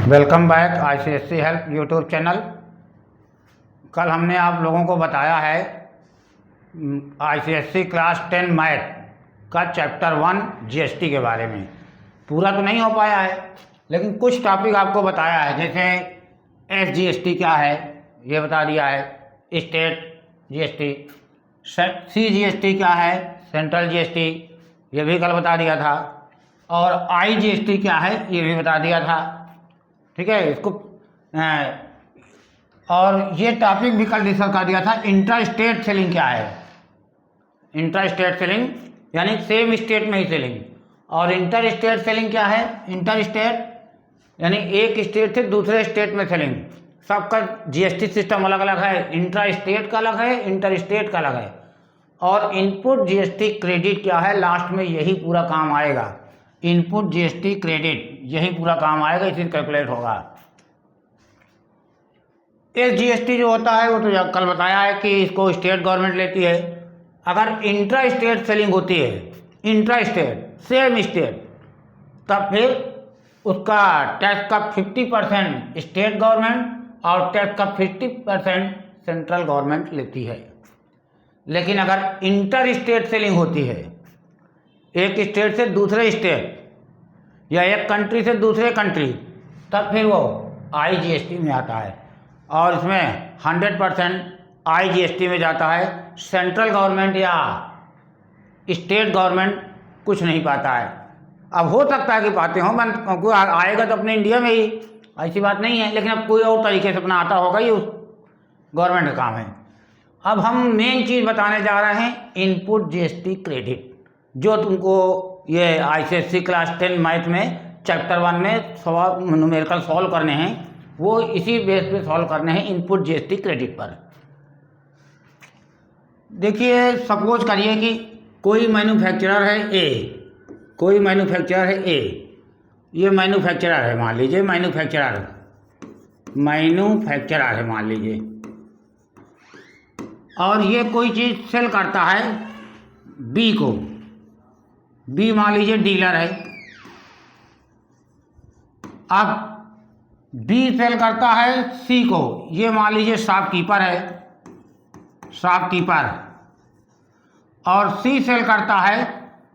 Welcome back ICSC help YouTube channel. कल हमने आप लोगों को बताया है आईसीएससी क्लास 10 मैथ का चैप्टर 1 जीएसटी के बारे में। पूरा तो नहीं हो पाया है, लेकिन कुछ टॉपिक आपको बताया है। जैसे एसजीएसटी क्या है ये बता दिया है, स्टेट जीएसटी, सीजीएसटी क्या है, सेंट्रल जीएसटी ये भी कल बता दिया था, और आईजीएसटी क्या है ये भी बता दिया था। ठीक है, इसको और ये टॉपिक भी कल डिस्कस कर दिया था। इंटर स्टेट सेलिंग क्या है, इंटर स्टेट सेलिंग यानी सेम स्टेट में ही सेलिंग, और इंटर स्टेट सेलिंग क्या है, इंटर स्टेट यानी एक स्टेट से दूसरे स्टेट में सेलिंग। सबका जीएसटी सिस्टम अलग अलग है, इंट्रा स्टेट का अलग है, इंटर स्टेट का अलग है। और इनपुट जीएसटी क्रेडिट क्या है, लास्ट में यही पूरा काम आएगा। इनपुट जीएसटी क्रेडिट यही पूरा काम आएगा, इसी कैलकुलेट होगा। एसजीएसटी जो होता है वो तो कल बताया है कि इसको स्टेट गवर्नमेंट लेती है। अगर इंट्रा स्टेट सेलिंग होती है, इंट्रा स्टेट सेम स्टेट, तब फिर उसका टैक्स का 50% स्टेट गवर्नमेंट और टैक्स का 50% सेंट्रल गवर्नमेंट लेती है। लेकिन अगर इंटर स्टेट सेलिंग होती है, एक स्टेट से दूसरे स्टेट या एक कंट्री से दूसरे कंट्री, तब फिर वो आईजीएसटी में आता है, और इसमें 100% आईजीएसटी में जाता है। सेंट्रल गवर्नमेंट या स्टेट गवर्नमेंट कुछ नहीं पाता है। अब हो सकता है कि पाते हों, मैं कोई आएगा तो अपने इंडिया में ही, ऐसी बात नहीं है, लेकिन अब कोई और तरीके से अपना आता होगा, ये उस गवर्नमेंट का काम है। अब हम मेन चीज़ बताने जा रहे हैं, इनपुट जीएसटी क्रेडिट, जो तुमको ये आईसीएससी क्लास 10 मैथ में चैप्टर 1 में सवाल न्यूमेरिकल सॉल्व करने हैं, वो इसी बेस पे सॉल्व करने हैं, इनपुट जीएसटी क्रेडिट पर। देखिए, सपोज करिए कि कोई मैन्युफैक्चरर है ए, कोई मैन्युफैक्चरर है ए, ये मैन्युफैक्चरर है, मान लीजिए मैन्युफैक्चरर है मान लीजिए, और ये कोई चीज़ सेल करता है बी को, बी मान लीजिए डीलर है। अब बी सेल करता है सी को, ये मान लीजिए शॉपकीपर है, शॉपकीपर, और सी सेल करता है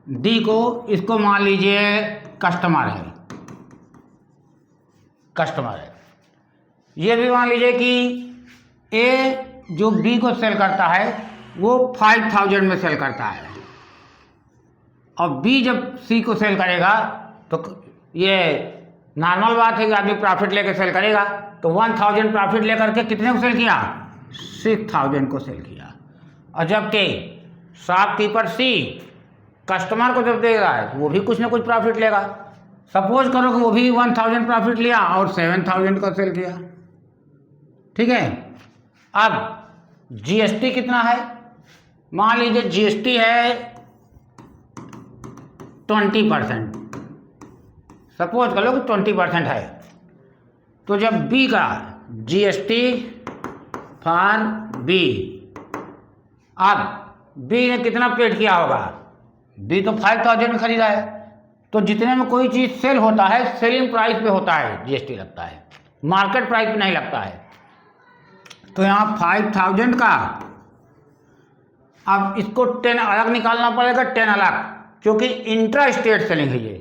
डी को, इसको मान लीजिए कस्टमर है, कस्टमर है। ये भी मान लीजिए कि ए जो बी को सेल करता है वो 5000 में सेल करता है, और बी जब सी को सेल करेगा तो ये नॉर्मल बात है कि आदमी प्रॉफिट लेकर सेल करेगा, तो 1000 प्रॉफिट लेकर के कितने को सेल किया, 6000 को सेल किया। और जबकि शॉपकीपर सी कस्टमर को जब देगा तो वो भी कुछ ना कुछ प्रॉफिट लेगा। सपोज करो कि वो भी 1000 प्रॉफिट लिया और 7000 का सेल किया। ठीक है, अब जीएसटी कितना है, मान लीजिए जीएसटी है 20%, सपोज कर लो कि 20% है। तो जब बी का जीएसटी फॉर बी, अब बी ने कितना पेड किया होगा, बी तो 5000 में खरीदा है, तो जितने में कोई चीज़ सेल होता है सेलिंग प्राइस पे होता है जीएसटी लगता है, मार्केट प्राइस पे नहीं लगता है। तो यहाँ 5000 का, अब इसको 10 अलग निकालना पड़ेगा, 10 अलग, क्योंकि इंट्रा स्टेट सेलिंग है ये।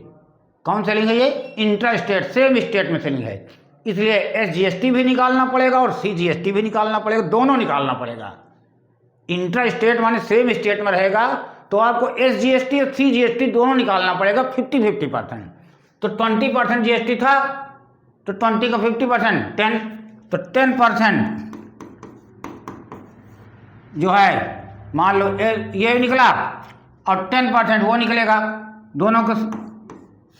कौन सेलिंग है ये, इंट्रा स्टेट, सेम स्टेट में सेलिंग है, इसलिए एसजीएसटी भी निकालना पड़ेगा और सीजीएसटी भी निकालना पड़ेगा, दोनों निकालना पड़ेगा। इंट्रा स्टेट माने सेम स्टेट में रहेगा, तो आपको एसजीएसटी और सीजीएसटी दोनों निकालना पड़ेगा 50-50%। तो 20% जीएसटी था, तो 20 का 50% 10, तो 10% जो है मान लो ये निकला और 10% वो निकलेगा, दोनों को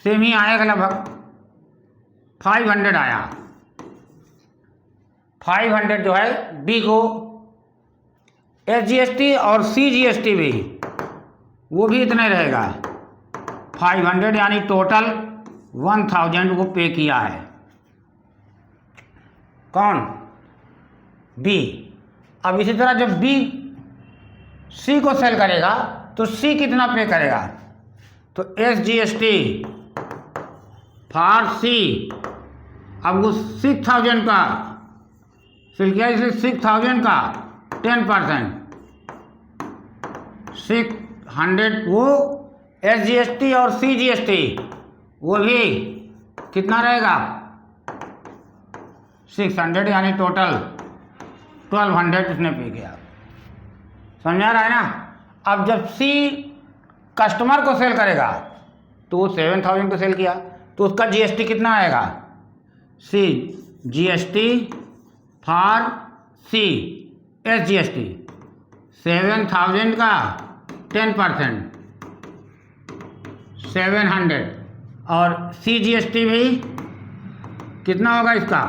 सेम ही आएगा, लगभग 500 आया। 500 जो है बी को, एसजीएसटी और सीजीएसटी भी वो भी इतना ही रहेगा 500, यानी टोटल 1000 वो पे किया है। कौन, बी। अब इसी तरह जब बी सी को सेल करेगा तो सी कितना पे करेगा, तो एसजीएसटी फॉर सी अब वो 6,000 का सेल किया, इसलिए 6,000 का 10%, 600 वो SGST और CGST वो भी कितना रहेगा 600, यानी टोटल 1200 इसने पे किया। समझा रहा है ना। अब जब C कस्टमर को सेल करेगा तो वो 7,000 को सेल किया तो उसका GST कितना आएगा, C GST for C SGST 7,000 का 10% 700 और CGST भी कितना होगा इसका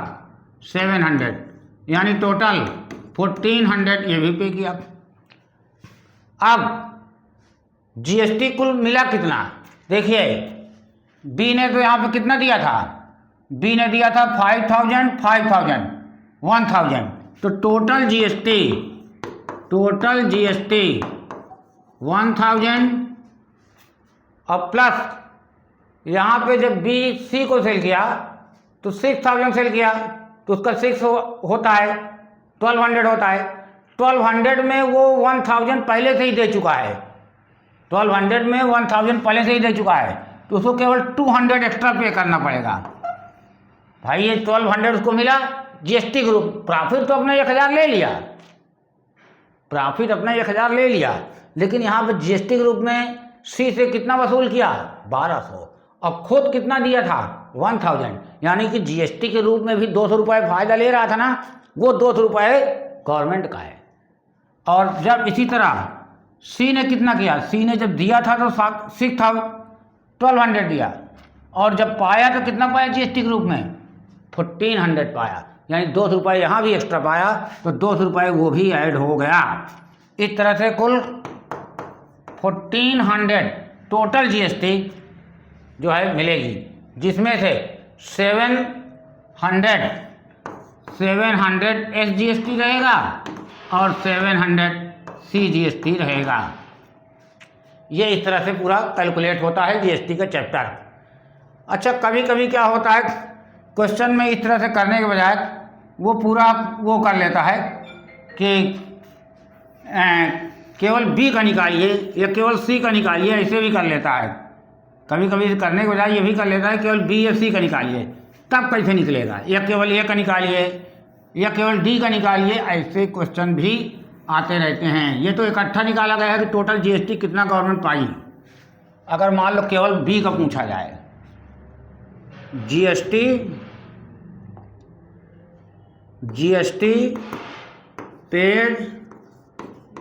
700, यानी टोटल 1,400 ये भी पे किया। अब GST कुल मिला कितना, देखिए B ने तो यहाँ पे कितना दिया था, B ने दिया था 5,000 5,000 1,000, तो टोटल GST 1,000 और प्लस यहाँ पे जब B C को सेल किया तो 6,000 सेल किया तो उसका 6 होता है 1,200 होता है। 1,200 में वो 1,000 पहले से ही दे चुका है, 1,200 में 1,000 पहले से ही दे चुका है तो उसको केवल 200 एक्स्ट्रा पे करना पड़ेगा। भाई ये 1,200 उसको मिला GST ग्रुप, प्रॉफिट तो अपना 1,000 ले लिया, प्रॉफिट अपना 1,000 ले लिया, लेकिन यहाँ पे GST ग्रुप में C से कितना वसूल किया 1,200 और खुद कितना दिया था 1,000, यानी कि GST के रूप में भी 200 रुपये फायदा ले रहा था ना, वो 200 रुपये गवर्नमेंट का है। और जब इसी तरह C ने कितना किया, C ने जब दिया था तो 1,200 दिया और जब पाया तो कितना पाया GST ग्रुप में 1,400 पाया, यानी 200 रुपये यहाँ भी एक्स्ट्रा पाया तो 200 रुपये वो भी ऐड हो गया। इस तरह से कुल 1,400 टोटल GST जो है मिलेगी, जिसमें से 700 SGST रहेगा और 700 CGST रहेगा। ये इस तरह से पूरा कैलकुलेट होता है GST का चैप्टर। अच्छा, कभी कभी क्या होता है क्वेश्चन में इस तरह से करने के बजाय वो पूरा वो कर लेता है कि केवल B का निकालिए या केवल C का निकालिए, ऐसे भी कर लेता है। कभी कभी करने के बजाय ये भी कर लेता है केवल B या C का निकालिए, तब कैसे निकलेगा, या केवल A का निकालिए या केवल D का निकालिए, ऐसे क्वेश्चन भी आते रहते हैं। ये तो इकट्ठा निकाला गया है कि टोटल GST कितना गवर्नमेंट पाई। अगर मान लो केवल B का पूछा जाए, GST पेड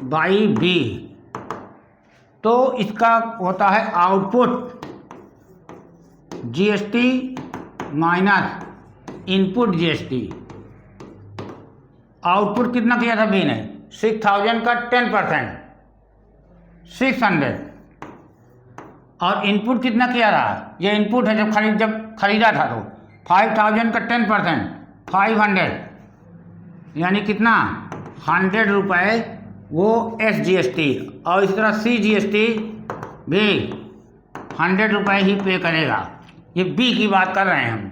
बाई B, तो इसका होता है output GST minus input GST। Output कितना किया था B ने 6,000 का 10% 600 और इनपुट कितना किया रहा, ये इनपुट है जब खरीदा था तो 5,000 का 10% 500, यानी कितना 100 रुपये वो SGST और इस तरह CGST भी 100 रुपये ही पे करेगा। ये B की बात कर रहे हैं हम,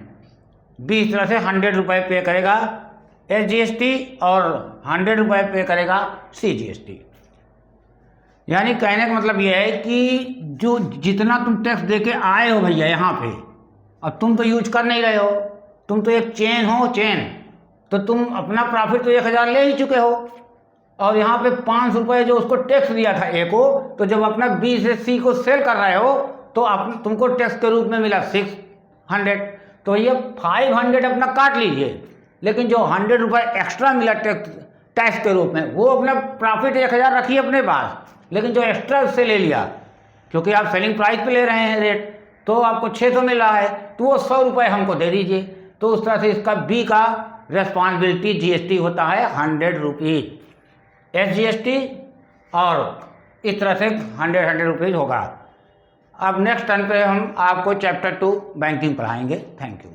B इस तरह से 100 रुपये पे करेगा SGST और 100 रुपये पे करेगा CGST। यानी कहने का मतलब ये है कि जो जितना तुम टैक्स दे के आए हो भैया यहाँ पे, अब तुम तो यूज कर नहीं रहे हो, तुम तो एक चेन हो चेन, तो तुम अपना प्रॉफिट तो 1,000 ले ही चुके हो और यहाँ पे 500 रुपये जो उसको टैक्स दिया था A को, तो जब अपना B से C को सेल कर रहे हो तो तुमको टैक्स के रूप में मिला 600, तो ये 500 अपना काट लीजिए, लेकिन जो 100 रुपये एक्स्ट्रा मिला टैक्स के रूप में वो अपना प्रॉफिट 1,000 रखिए अपने पास, लेकिन जो एक्स्ट्रा उससे ले लिया, क्योंकि आप सेलिंग प्राइस पे ले रहे हैं रेट, तो आपको 600 मिल रहा है तो वो 100 रुपये हमको दे दीजिए। तो उस तरह से इसका B का रेस्पॉन्सिबिलिटी GST होता है 100 रुपीज़ SGST और इस तरह से 100 रुपीज़ होगा। अब नेक्स्ट टर्न पे हम आपको चैप्टर 2 बैंकिंग पढ़ाएंगे। Thank you.